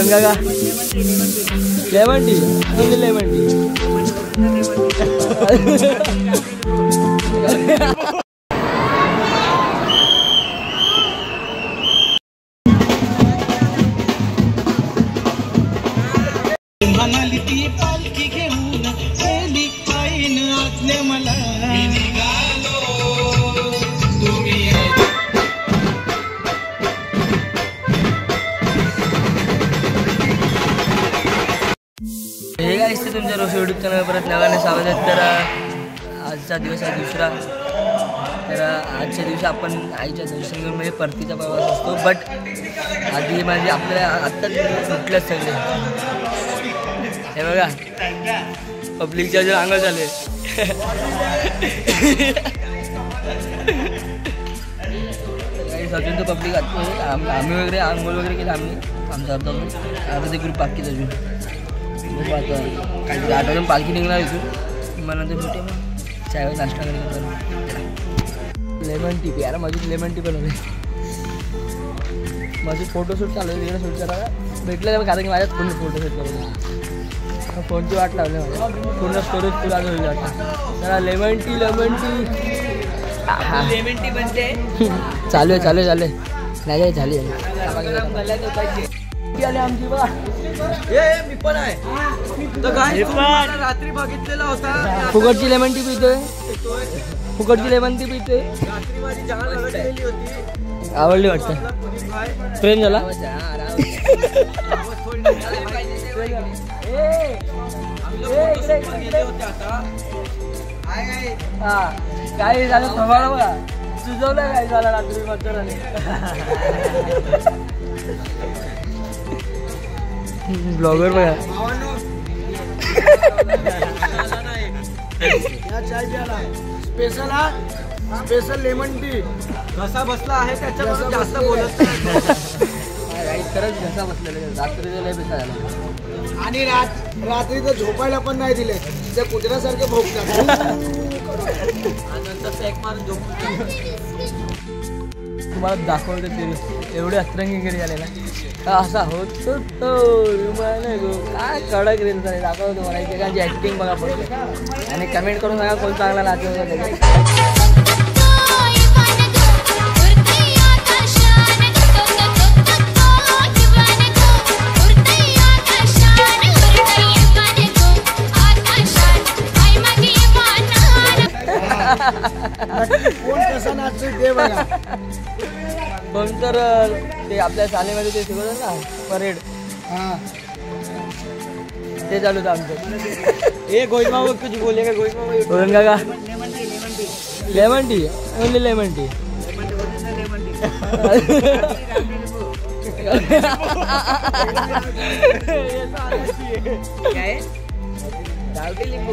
बोलन का lemon tea only lemon tea इससे तुमच्या रोज यूट्यूब चॅनल परत नव्याने स्वागत आहे। तर आजचा दिवस आहे दुसरा। तर आजच्या दिवशी आपण आईच्या दर्शन घेऊन म्हणजे परतीचा प्रवास असतो। बट आधी म्हणजे आपल्याला आत्ताच सुटलंच सगळे हे बघा पब्लिकच्या जो अंग झाले अजून तर पब्लिक आम्ही वगैरे आंघोळ वगैरे केलं आम्ही आमचा आता ते ग्रुप बाकी अजून आता काहीतरी 8 वाजून पालखी निघणार इथून मग नंतर भेटे मग चाय नाश्ता वगैरे लेमन टी यार माझी लेमन टी बनवली माझी फोटोशूट चालू आहे तिकडे शूट करायला भेटलं कारण की माझ्याच फोन फोटोशूट करून फोनची वाट लावली माझ्या पूर्ण स्टोरेज फुल आज होईल वाटतं। तर लेमन टी बनते चालू आहे नाही झाली आले आमची बा मी पण आहे तर काय रात्री बघितलेला होता फुकटची लेमन टी पितोय फुकटची लेमन टी पितोय रात्री माझी जान अडकलेली होती आवडली वाटतं प्रेम झाला काय झालं प्रमाण बघा सुजवलं काय झालं रात्री मच्छराने ब्लॉगर बघा स्पेशल लेमन टी घसा बसला आहे त्याच्यावर जास्त बोलत नाही खरंच घसा बसलेला रात्रीचं लय बेकार झाला आणि रात्री तर झोपायला पण नाही दिले त्या कुत्र्यासारखे भोगतात नंतर पॅक मारून झोपून तुम्हाला दाखवते ते एवढे अतरंगीगिरी झाले ना असा होतो तो काय कडक रील झाले दाखवतो तुम्हाला एकेकांची ॲक्टिंग बघा पडते आणि कमेंट करून सांगा कोण चांगला नाचवतो कोण कसा नाचतोय ते बघा कोण तर ते आपल्या शाळेमध्ये ते शिकवतात ना परेड ते चालू होतं आमचं ए गोईमा कुछ बोलेगा गोईमा बोलेगा का lemon tea only lemon tea काय गावठी लिंबू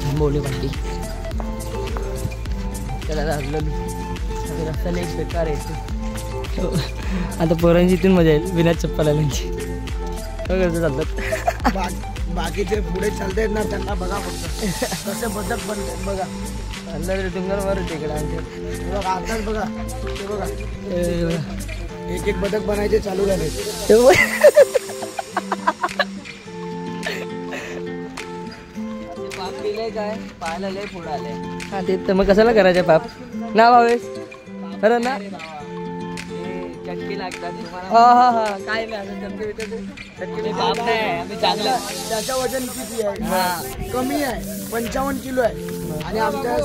थांबवले बाकी त्याला हल्लो रस्त्याला एक बेकार आहे आता पोरांची इथून मजा येईल बिना चप्पल आल्यांची कसं चालतात बाकीचे पुढे चालतायत ना त्यांना बघा फक्त कसे बदक बनतात बघा अंदर डोंगरवर तिकडे आमचे बघा आताच बघा ते बघा एक एक बदक बनायचे चालू झाले पाप केलंय काय पाहायला लय पुढे आले हा ते तर मग कशाला करायचं पाप ना भावेश खरं ना चटकी लागतात तुम्हाला काय नाही पाप नाही आम्ही चांगलं त्याचं वजन किती आहे कमी आहे 55 किलो आहे आणि आमच्या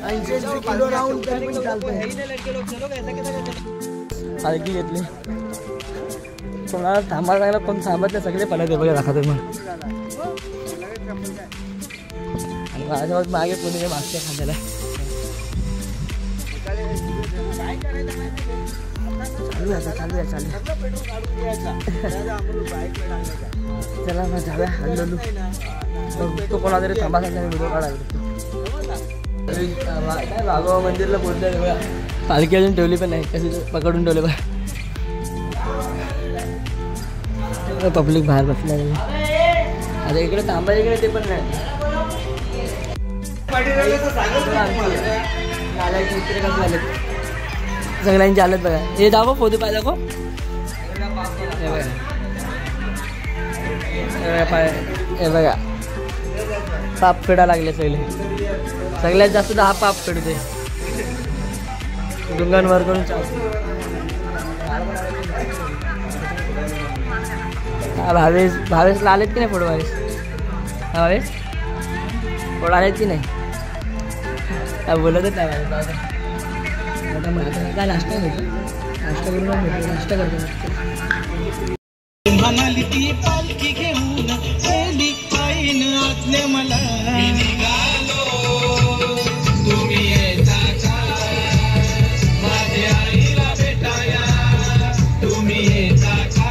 80 किलो राहून तरी पण चालतंय हलकी घेतली कोणाला थांबायला लागला कोण थांबत नाही सगळे पडत बघा दाखवतो मग आणि माझ्यावर मागे कोणी मागच्या खांद्याला चालू आहे चला ना जाऊया हल्लो तो कोणा तरी थांबा सांगता व्हिडिओ काढायला राघवा मंदिरला बोलतोय बघा पालखी अजून ठेवली पण नाही कशी पकडून ठेवले बघा पब्लिक बाहेर बसला आता इकडे थांबायचं इकडे ते पण नाही सगळ्यांची हालत बघा. हे दाखव फोटो पाय दाखव. हे बघा पाप फेडा लागले सगळ्यात जास्त हा पाप फेडते डुंगांवर करून. भावेशला आलेत की नाही फोटो? भावेश फोटो आलेत की नाही? बोलतच नाही काय नाश्ता घेतो. नाश्ता करून नाश्ता करतो. म्हणाली ती पालखी घेऊन पहिली आईन आतले मला निघालो तुम्ही येता का माझ्या आईला भेटाया तुम्ही येता का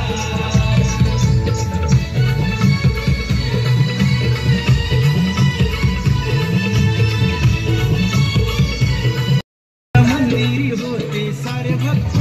मंदिरी होते सारे भक्त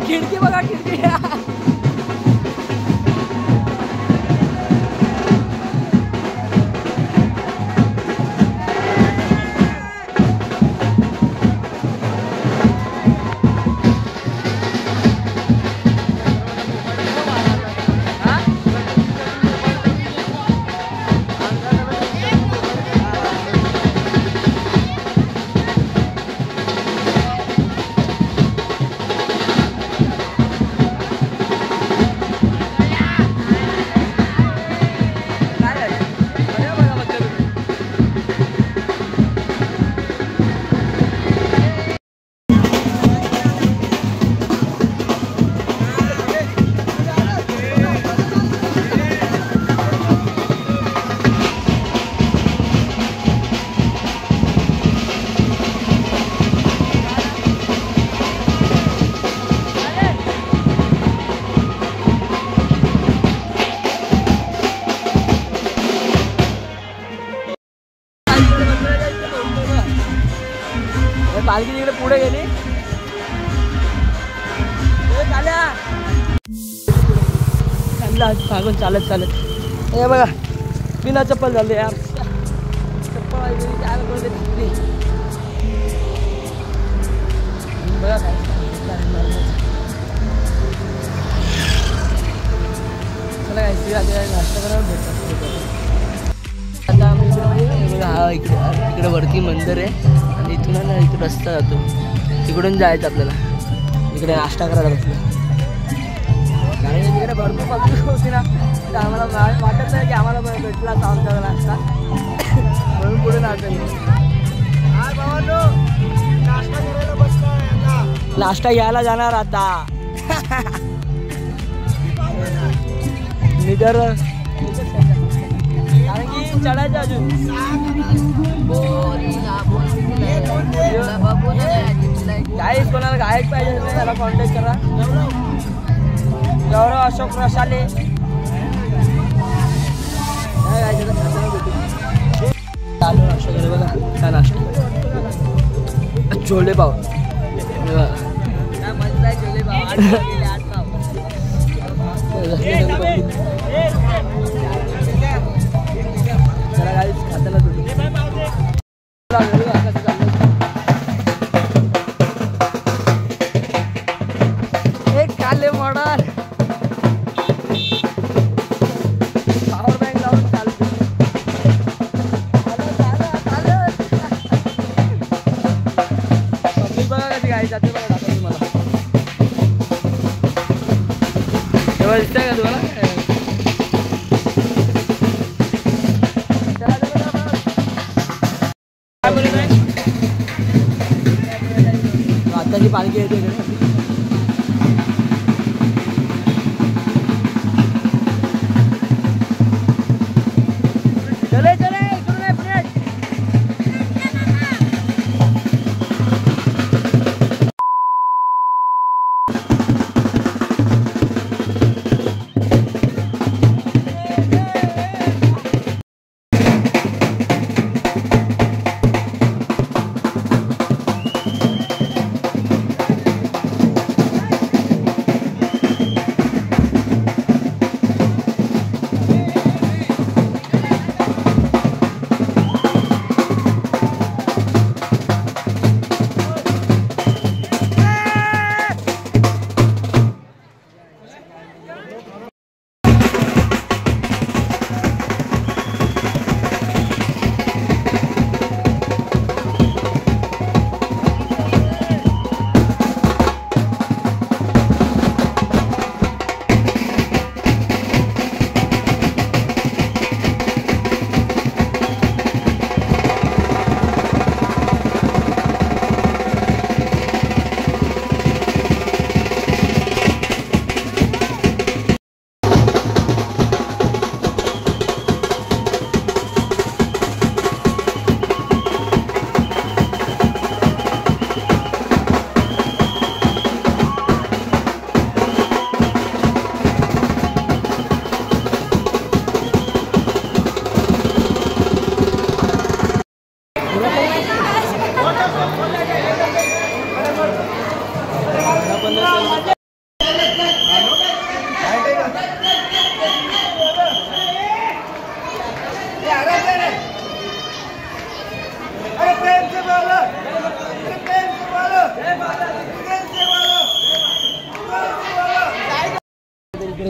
खिडकी बघा खिडकी. पालखी तिकडे पुढे गेली. मागून चालत चालत हे बघा बिना चप्पल झाले यार. चप्पल बघा काय चला काय नाश्ता करायला भेटतो. आता आम्ही हा इकडे वरती मंदिर आहे आणि इथून ना इथून रस्ता जातो तिकडून जायचं आपल्याला. इकडे नाश्ता करायला बसलो कारण तिकडे भरपूर पब्लिक होती ना तर आम्हाला वाटत नाही की आम्हाला भेटला आमचा नाश्ता म्हणून पुढे नाश्ता घ्यायला जाणार आता. निधर कारण की चढायचं अजून गाईस कोणाला गायक पाहिजे त्याला कॉन्टॅक्ट करा. गौरव अशोक रसाले चालू नाश्ता करे बघा काय नाश्ता छोले पाव मस्त आहे. छोले पाव 8 पाव चला गाईस खाताना भेटू. एक काले मॉडल दिसतंय का तुम्हाला? आताची पालखी येते इकडे.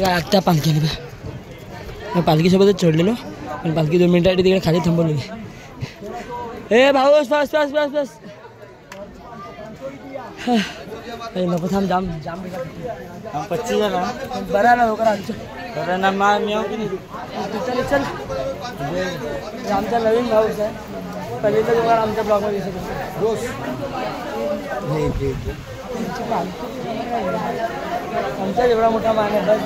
आत्ता पालखीला मी पालखीसोबतच चढलेलो पण पालखी 2 मिनिटासाठी तिकडे खाली थांबवलेली. ए भाऊ बस बस बस बस बस नको थांब जाम जाम 25 जण बरं ना लवकर आमचं ना मा मी की नाही चल चल आमचा नवीन भाऊच आहे पहिलेचा तुम्हाला आमच्या ब्लॉगमध्ये दिसत रोज आमचा एवढा मोठा मान आहे बस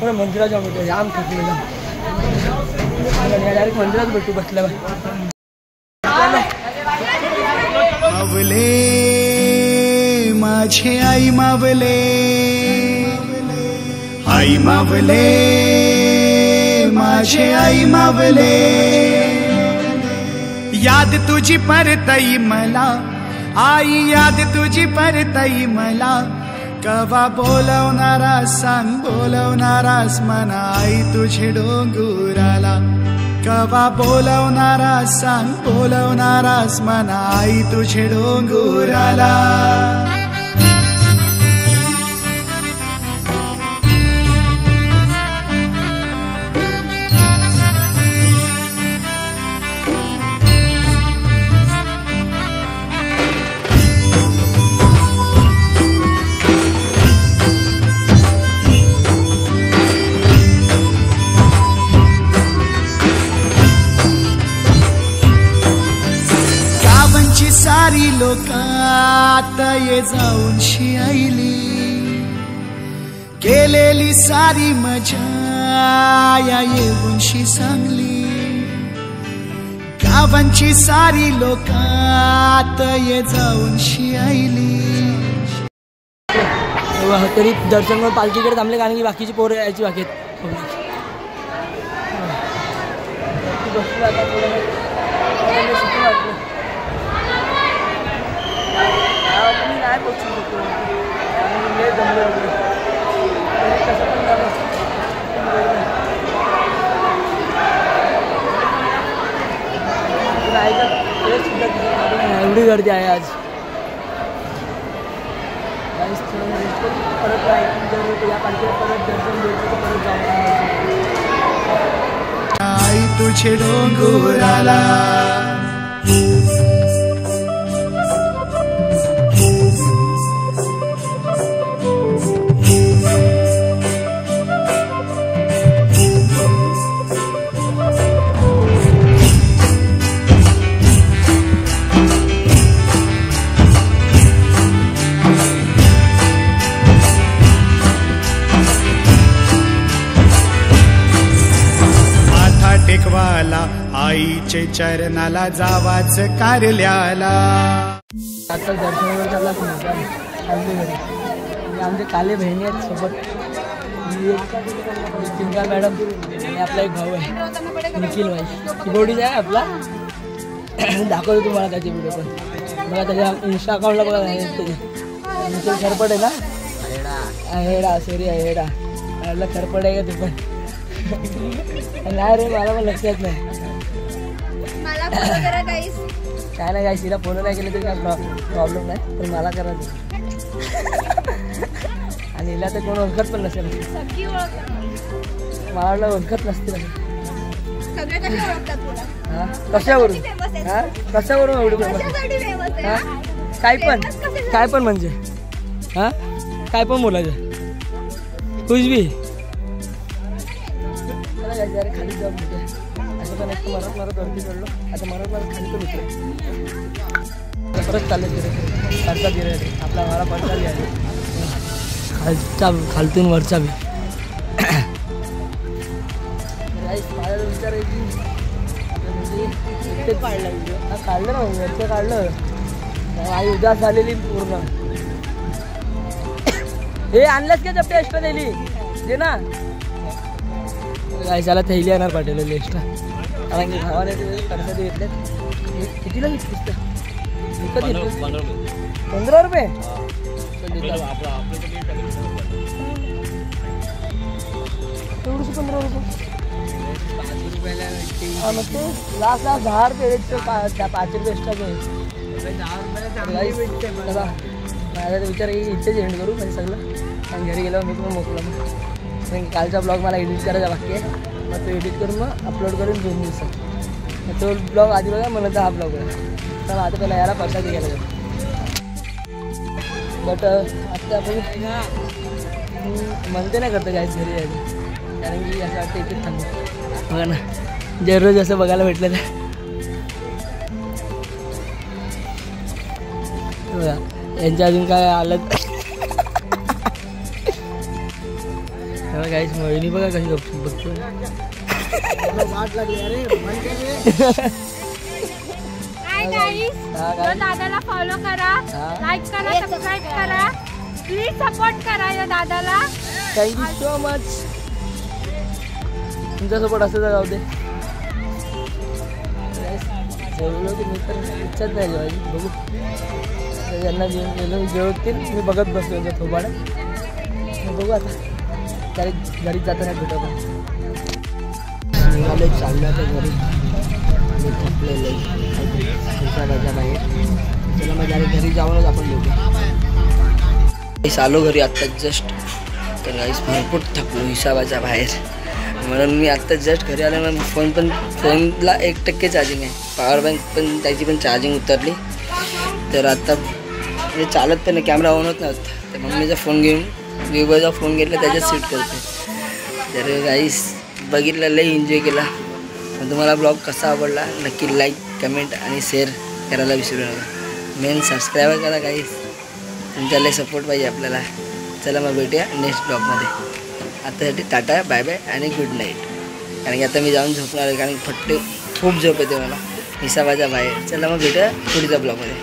नाही मंदिरात जाऊन भेटू जाम थकलेला डायरेक्ट मंदिरात भेटू बसल्या मावले माझे आई मावले माझे आई मावले याद तुझी परतई मला आई याद तुझी परतई मला कवा बोलवणारास सांग बोलवणारास मना आई तुझे डोंगुराला कवा बोलवणारास सांग बोलवणारास मना आई तुझे डोंगुराला सारी लोक आता ये जाऊन शिआईली केलेली सारी मजा या येऊनशी सांगली गावांची सारी लोक आता ये जाऊन शिआईली तरी दर्शन पालखीकडे थांबले कारण की बाकीची पोरं यायची बाकी एवढी गर्दी आहे आज परत या पालखीला परत दर्शन घ्यायचं परत जाऊ आई तुझे डोंगुराला आईचे चरणाला जावाच कारल्याला. आता दर्शनावर चाललाच नाही आमचे काले बहिणी आहेत सोबत. चिंता मॅडम आणि आपला एक भाऊ आहे निखिल भाई कीबोर्डीचा आहे आपला. दाखवतो तुम्हाला त्याचे व्हिडिओ पण बघा त्याच्या इंस्टा अकाउंटला बघा त्याचे निखिल खरपट आहे ना. हेडा सॉरी हेडा आपला खरपट आहे का तू पण नाही रे मला पण लक्षात नाही. काय नाही काय तिला फोन नाही केलं तरी काय प्रॉब्लेम नाही पण मला करायचं आणि हिला तर कोण ओळखत पण नसेल. मला ओळखत नसतील हा कशावरून हा कशावरून एवढी फेमस हा काय पण म्हणजे हा काय पण बोलायचं कुछ भी खाली जाऊन होते असं पण एक मरत वरती चढलो आता मरत खाली पण उतरलो परत चालले करता दिरे आपला मला पडता घ्यायला खालतून वरचा बी विचारायची काढला व्हिडिओ हा काढलं ना वरचं काढलं आई उदास झालेली पूर्ण. हे आणलंच का जप्पे एक्स्ट्रा दिली दे ना गायच्याला थैली येणार पाठवलेली एक्स्ट्रा कारण की भावाने कर्ज घेतले. कितीला घेतलीस तर विकत घेतली 15 रुपये एवढीशी 15 रुपये मग ते लास्ट 10 रुपये 5 रुपये एक्स्ट्रा माझा विचार इथेच एंड करू म्हणजे सगळं आणि घरी गेल्यावर मी तुम्ही मोकला मग कालचा ब्लॉग मला एडिट करायचा बाकी आहे मग तो एडिट करून मग अपलोड करून 2 दिवसात मग तो ब्लॉग आधी बघा म्हणत हा ब्लॉग आहे तर आता पहिला याला पैसा घ्यायला जातो. बट आता आपण म्हणते नाही करतं काहीच घरी यायचं कारण की असं वाटतं इथेच थांबू बघा ना दररोज असं बघायला भेटलं तर बघा यांच्या अजून काय आलं काहीच मोहिनी बघा कशी बघतो वाट लागली अरे दादाला फॉलो करा लाईक करा सबस्क्राईब करा प्लीज सपोर्ट करा या दादाला. थँक्यू सो मच तुमचा सपोर्ट असं जाऊ दे मी तर इच्छाच नाही जेवायची बघू यांना जेवतील मी बघत बसलो यांच्या थोबाडं बघू आता घरीच जाताना भेटतो निघाले चाललं आता घरी थकलेलं हिसाबाच्या बाहेर चला मग घरी जाऊनच आपण बघू. आलो घरी आत्ताच जस्ट तर गाईस भरपूर थकलो हिसाबाच्या बाहेर म्हणून मी आत्ताच जस्ट घरी आलो मग फोनला 1% चार्जिंग आहे पॉवर बँक पण त्याची पण चार्जिंग उतरली तर आता म्हणजे चालत पण नाही कॅमेरा ऑन होत नव्हता तर मम्मीचा फोन घेऊन विवोचा फोन घेतला त्याच्यात शूट करते. तर गाईस बघितलं लई एन्जॉय केला पण तुम्हाला ब्लॉग कसा आवडला नक्की लाईक कमेंट आणि शेअर करायला विसरू नका. मेन सबस्क्राईब करा गाईस तुमचा लई सपोर्ट पाहिजे आपल्याला. चला मग भेटूया नेक्स्ट ब्लॉगमध्ये. आतासाठी टाटा बाय बाय आणि गुड नाईट कारण की आता मी जाऊन झोपणार आहे कारण फट्टे खूप झोप येते मला हिसाबाच्या बाहेर. चला मग भेटूया पुढच्या ब्लॉगमध्ये.